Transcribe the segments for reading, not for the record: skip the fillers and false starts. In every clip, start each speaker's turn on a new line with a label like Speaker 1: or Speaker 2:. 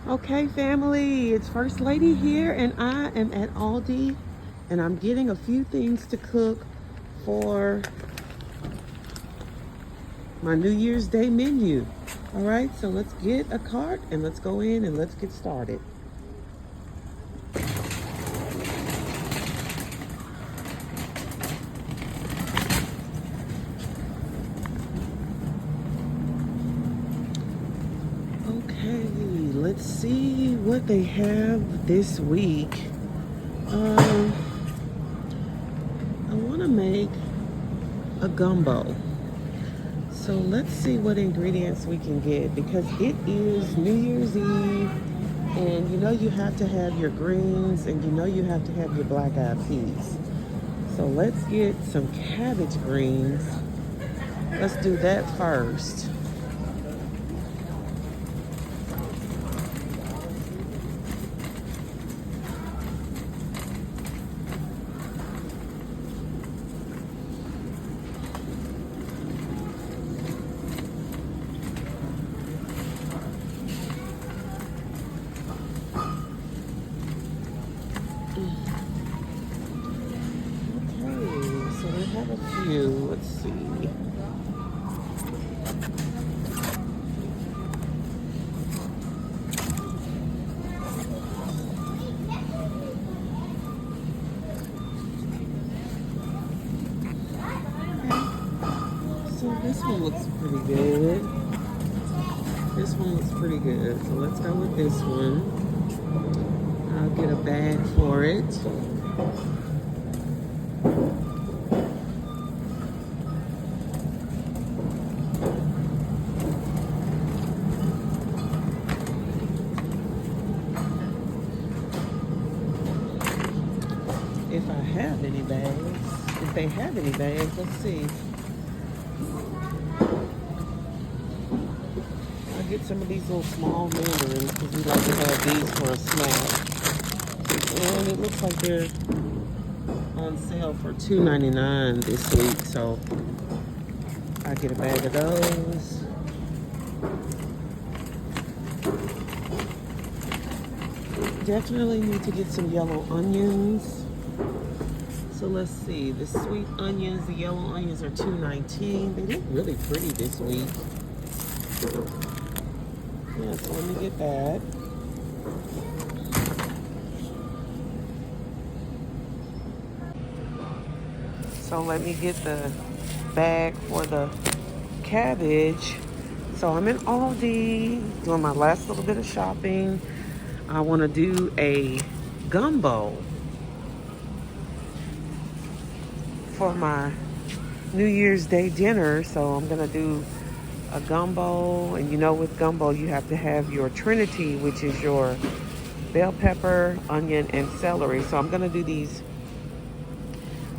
Speaker 1: Okay, family, it's First Lady here, and I am at Aldi, and I'm getting a few things to cook for my New Year's Day menu. All right, so let's get a cart and let's go in and let's get started. Okay, let's see what they have this week. I want to make a gumbo. So let's see what ingredients we can get because it is New Year's Eve, and you know you have to have your greens and you know you have to have your black eyed peas. So let's get some cabbage greens. Let's do that first. Have a few. Let's see. So this one looks pretty good. This one looks pretty good. So let's go with this one. I'll get a bag for it. If I have any bags, if they have any bags, let's see. I'll get some of these little small mandarins because we like to have these for a snack. And it looks like they're on sale for $2.99 this week, so I'll get a bag of those. Definitely need to get some yellow onions. So let's see, the sweet onions, the yellow onions are $2.19. They look really pretty this week. Yeah, so let me get that. So let me get the bag for the cabbage. So I'm in Aldi, doing my last little bit of shopping. I want to do a gumbo for my New Year's Day dinner. So I'm gonna do a gumbo, and you know with gumbo you have to have your trinity, which is your bell pepper, onion, and celery. So I'm gonna do these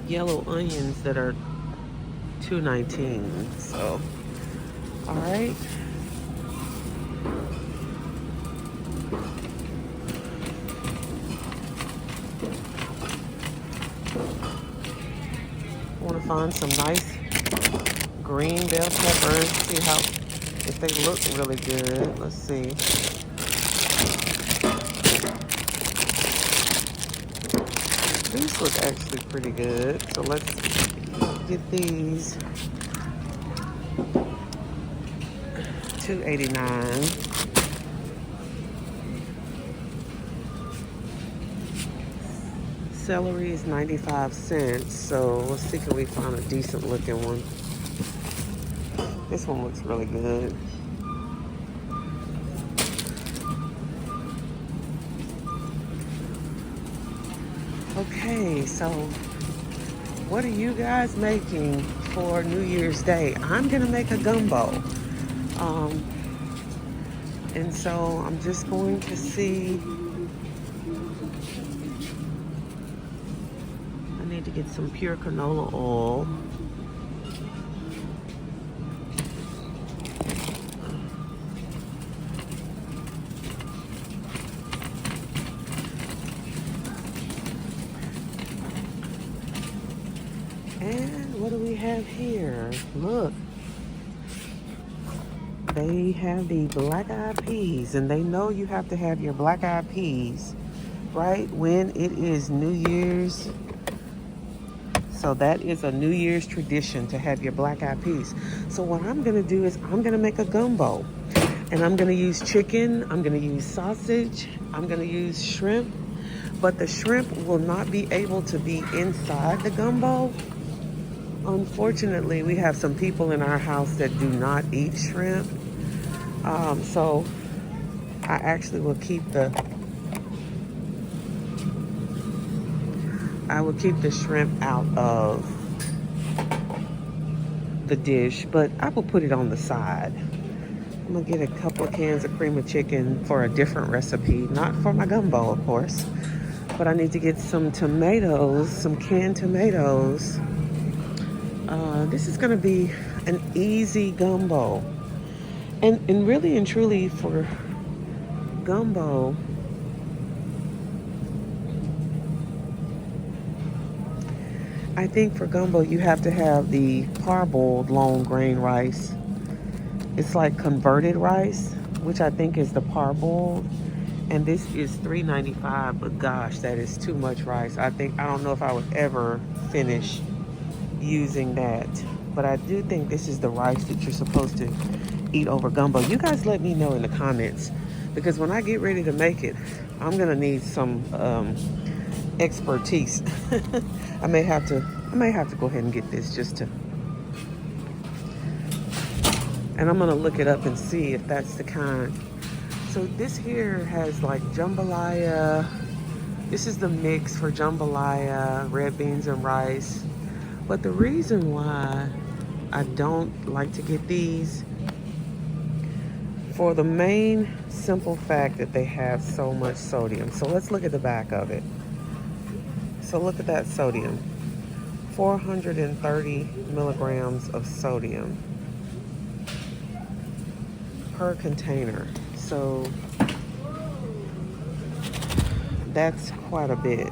Speaker 1: yellow onions that are $2.19. So all right. I want to find some nice green bell peppers. See how, if they look really good. Let's see. These look actually pretty good. So let's get these. $2.89. Celery is 95 cents. So let's see, can we find a decent looking one? This one looks really good. Okay, so what are you guys making for New Year's Day? I'm gonna make a gumbo. And so I'm just going to see. I need to get some pure canola oil. And what do we have here? Look. they have the black-eyed peas, and they know you have to have your black-eyed peas right when it is New Year's. So that is a New Year's tradition to have your black-eyed peas. So what I'm gonna do is I'm gonna make a gumbo, and I'm gonna use chicken, I'm gonna use sausage, I'm gonna use shrimp, but the shrimp will not be able to be inside the gumbo. Unfortunately, we have some people in our house that do not eat shrimp. So I actually will keep the shrimp out of the dish, but I will put it on the side. I'm gonna get a couple of cans of cream of chicken for a different recipe, not for my gumbo, of course, but I need to get some tomatoes, some canned tomatoes. This is gonna be an easy gumbo. And really and truly for gumbo, I think for gumbo you have to have the parboiled long grain rice. It's like converted rice, which I think is the parboiled. And this is $3.95, but gosh, that is too much rice. I don't know if I would ever finish using that. But I do think this is the rice that you're supposed to eat over gumbo. You guys let me know in the comments, because when I get ready to make it, I'm gonna need some expertise. I may have to go ahead and get this just to, and I'm gonna look it up and see if that's the kind. So this here has like jambalaya. This is the mix for jambalaya, red beans and rice. But the reason why I don't like to get these, for the main simple fact that they have so much sodium. So let's look at the back of it. So look at that sodium. 430 milligrams of sodium per container. So that's quite a bit.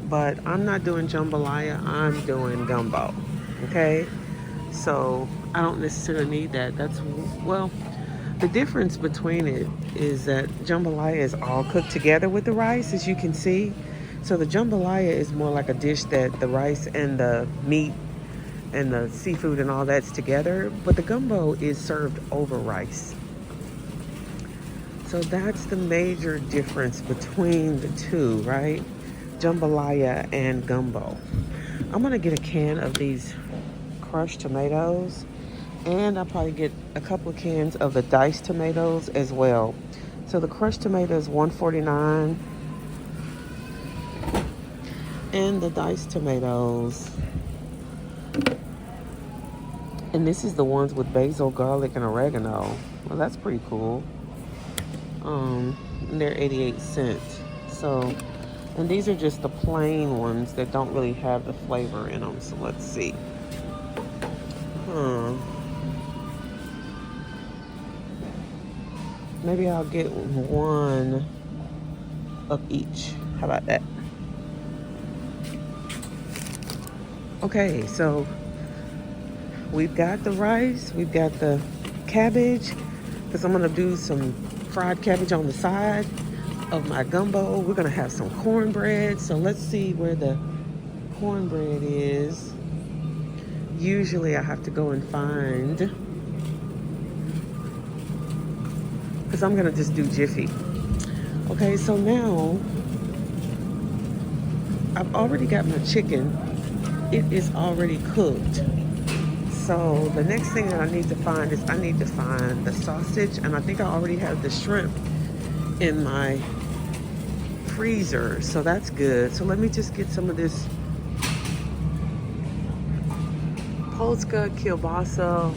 Speaker 1: But I'm not doing jambalaya, I'm doing gumbo, okay? So I don't necessarily need that. Well, the difference between it is that jambalaya is all cooked together with the rice, as you can see. So the jambalaya is more like a dish that the rice and the meat and the seafood and all that's together, but the gumbo is served over rice. So that's the major difference between the two, right? Jambalaya and gumbo. I'm gonna get a can of these crushed tomatoes, and I'll probably get a couple of cans of the diced tomatoes as well. So the crushed tomatoes $1.49, and the diced tomatoes, and this is the ones with basil, garlic, and oregano. Well, that's pretty cool. And they're 88 cents. So, and these are just the plain ones that don't really have the flavor in them. So let's see. Maybe I'll get one of each. How about that? Okay, so we've got the rice, we've got the cabbage, because I'm gonna do some fried cabbage on the side of my gumbo. We're gonna have some cornbread. So let's see where the cornbread is. Usually I have to go and find, because I'm gonna just do Jiffy. Okay, so now I've already got my chicken. It is already cooked. So the next thing that I need to find is I need to find the sausage, and I think I already have the shrimp in my freezer, so that's good. So let me just get some of this Polska kielbasa,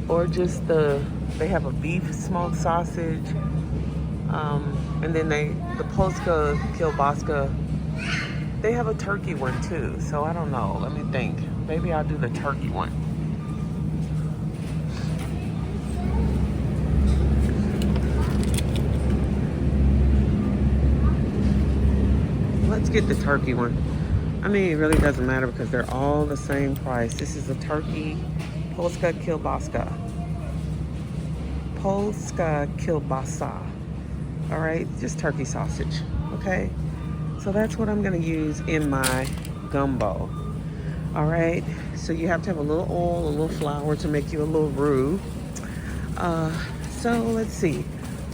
Speaker 1: or just they have a beef smoked sausage, and then the Polska kielbasa, they have a turkey one too. So I don't know, let me think. Maybe I'll do the turkey one. Let's get the turkey one. I mean, it really doesn't matter because they're all the same price. This is a turkey Polska kielbasa. Polska kielbasa. All right, just turkey sausage. Okay, so that's what I'm gonna use in my gumbo. All right, so you have to have a little oil, a little flour to make you a little roux. So let's see,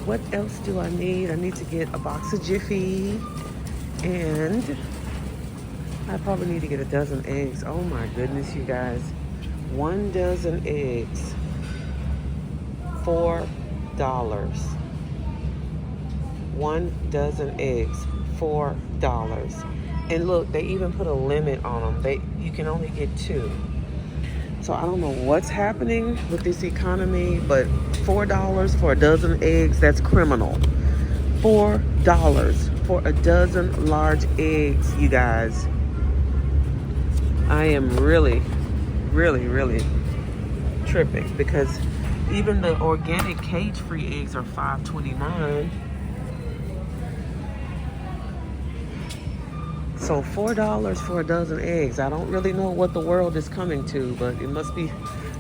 Speaker 1: what else do I need? I need to get a box of Jiffy, and I probably need to get a dozen eggs. Oh my goodness, you guys. 1 dozen eggs, $4. 1 dozen eggs, $4. And look, they even put a limit on them. You can only get 2. So I don't know what's happening with this economy, but $4 for a dozen eggs, that's criminal. $4 for a dozen large eggs, you guys. I am really, really tripping because even the organic cage-free eggs are $5.29. So $4 for a dozen eggs. I don't really know what the world is coming to, but it must be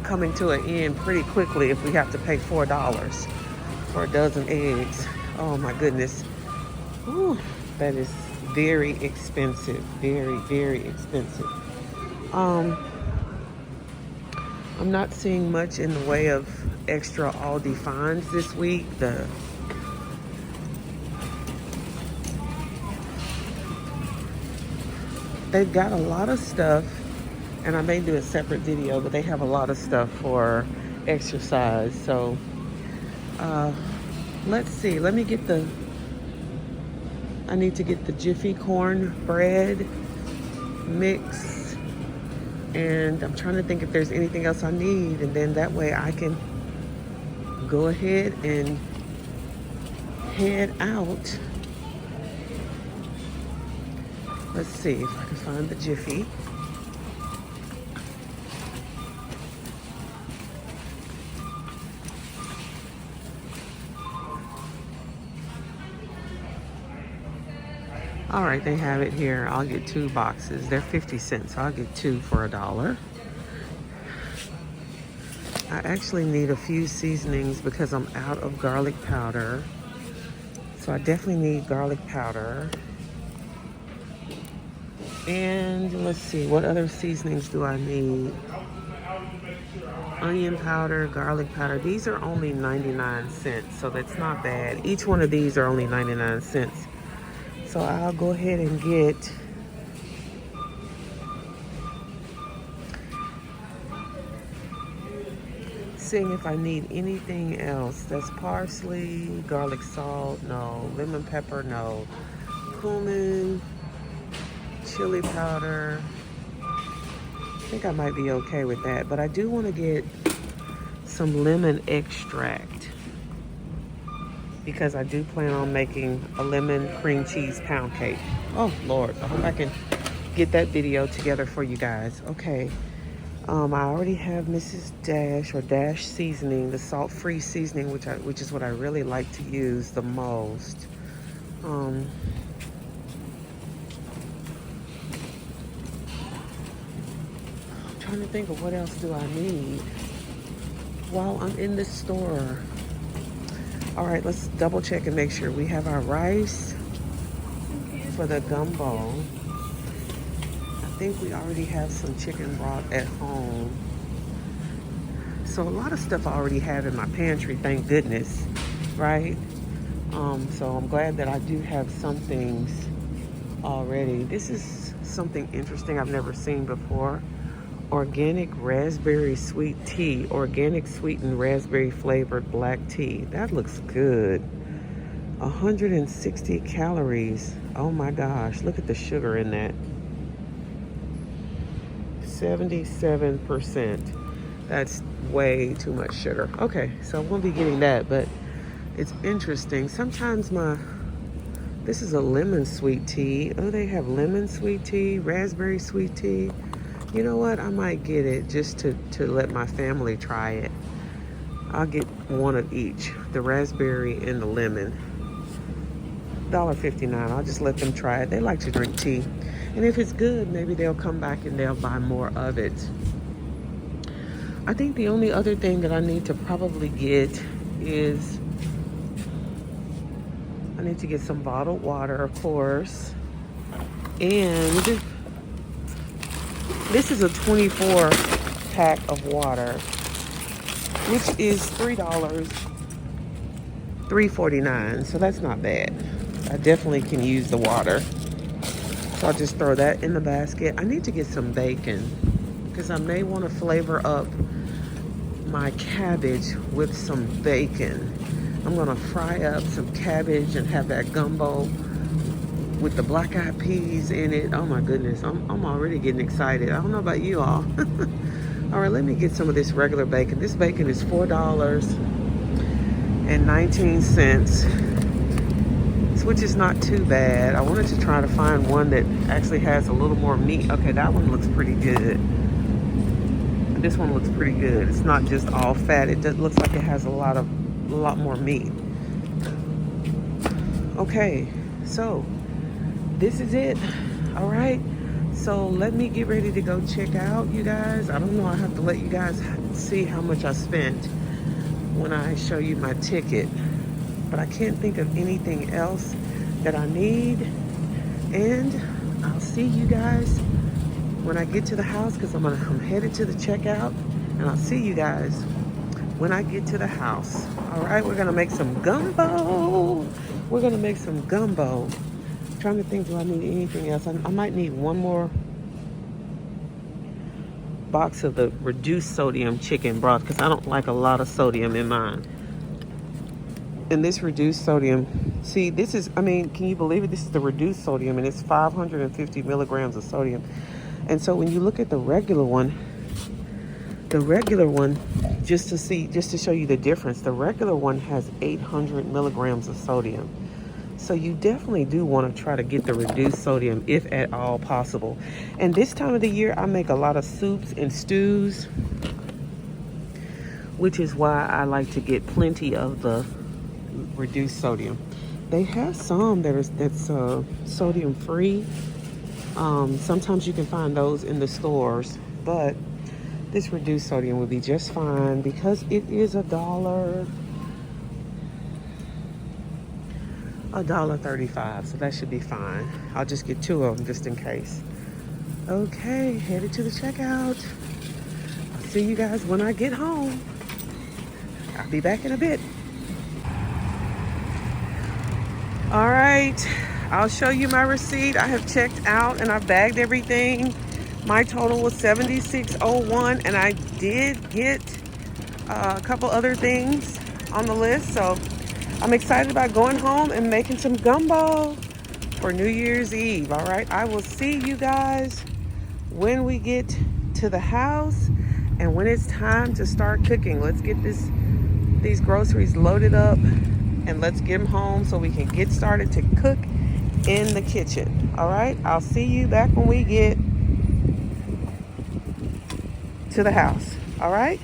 Speaker 1: coming to an end pretty quickly if we have to pay $4 for a dozen eggs. Oh my goodness. Ooh, that is very expensive. Very expensive. I'm not seeing much in the way of extra Aldi finds this week. They've got a lot of stuff, and I may do a separate video, but they have a lot of stuff for exercise. So let's see, I need to get the Jiffy corn bread mix, and I'm trying to think if there's anything else I need, and then that way I can go ahead and head out. Let's see if I can find the Jiffy. All right, they have it here. I'll get 2 boxes. They're 50 cents. So I'll get 2 for $1. I actually need a few seasonings because I'm out of garlic powder. So I definitely need garlic powder. And let's see, what other seasonings do I need? Onion powder, garlic powder. These are only 99 cents, so that's not bad. Each one of these are only 99 cents. So I'll go ahead and get seeing if I need anything else. That's parsley, garlic salt, no. Lemon pepper, no. Cumin, chili powder. I think I might be okay with that, but I do want to get some lemon extract because I do plan on making a lemon cream cheese pound cake. Oh Lord, I hope I can get that video together for you guys. Okay, I already have Mrs. Dash or Dash seasoning, the salt-free seasoning, which is what I really like to use the most. I'm trying to think of what else do I need while I'm in the store. All right, let's double check and make sure we have our rice for the gumbo. I think we already have some chicken broth at home. So a lot of stuff I already have in my pantry, thank goodness, right? So I'm glad that I do have some things already. This is something interesting I've never seen before. Organic raspberry sweet tea, organic sweetened raspberry flavored black tea. That looks good. 160 calories. Oh my gosh, look at the sugar in that. 77%. That's way too much sugar. Okay, so I won't be getting that, but it's interesting. Sometimes this is a lemon sweet tea. Oh, they have lemon sweet tea, raspberry sweet tea. You know what? I might get it just to let my family try it. I'll get one of each, the raspberry and the lemon. $1.59. I'll just let them try it. They like to drink tea. And if it's good, maybe they'll come back and they'll buy more of it. I think the only other thing that I need to probably get is I need to get some bottled water, of course. And this is a 24 pack of water, which is $3.49. So that's not bad. I definitely can use the water. So I'll just throw that in the basket. I need to get some bacon because I may want to flavor up my cabbage with some bacon. I'm gonna fry up some cabbage and have that gumbo with the black-eyed peas in it. Oh my goodness, I'm already getting excited. I don't know about you all. All right, let me get some of this regular bacon. This bacon is $4.19, which is not too bad. I wanted to try to find one that actually has a little more meat. Okay, that one looks pretty good. This one looks pretty good. It's not just all fat. It just looks like it has a lot more meat. Okay, so this is it. All right, so let me get ready to go check out, you guys. I don't know, I have to let you guys see how much I spent when I show you my ticket, but I can't think of anything else that I need. And I'll see you guys when I get to the house, because I'm headed to the checkout, and I'll see you guys when I get to the house. All right, we're gonna make some gumbo. We're gonna make some gumbo. I'm trying to think, do I need anything else? I might need one more box of the reduced sodium chicken broth because I don't like a lot of sodium in mine. And this reduced sodium, see, this is, I mean, can you believe it? This is the reduced sodium, and it's 550 milligrams of sodium. And so when you look at the regular one, just to show you the difference, the regular one has 800 milligrams of sodium. So you definitely do want to try to get the reduced sodium if at all possible. And this time of the year, I make a lot of soups and stews, which is why I like to get plenty of the reduced sodium. They have some that's sodium free. Sometimes you can find those in the stores, but this reduced sodium would be just fine because it is $1.35, so that should be fine. I'll just get 2 of them just in case. Okay, headed to the checkout. I'll see you guys when I get home. I'll be back in a bit. All right, I'll show you my receipt. I have checked out and I've bagged everything. My total was $76.01, and I did get a couple other things on the list. So I'm excited about going home and making some gumbo for New Year's Eve. All right, I will see you guys when we get to the house and when it's time to start cooking. Let's get these groceries loaded up and let's get them home so we can get started to cook in the kitchen. All right, I'll see you back when we get to the house. All right.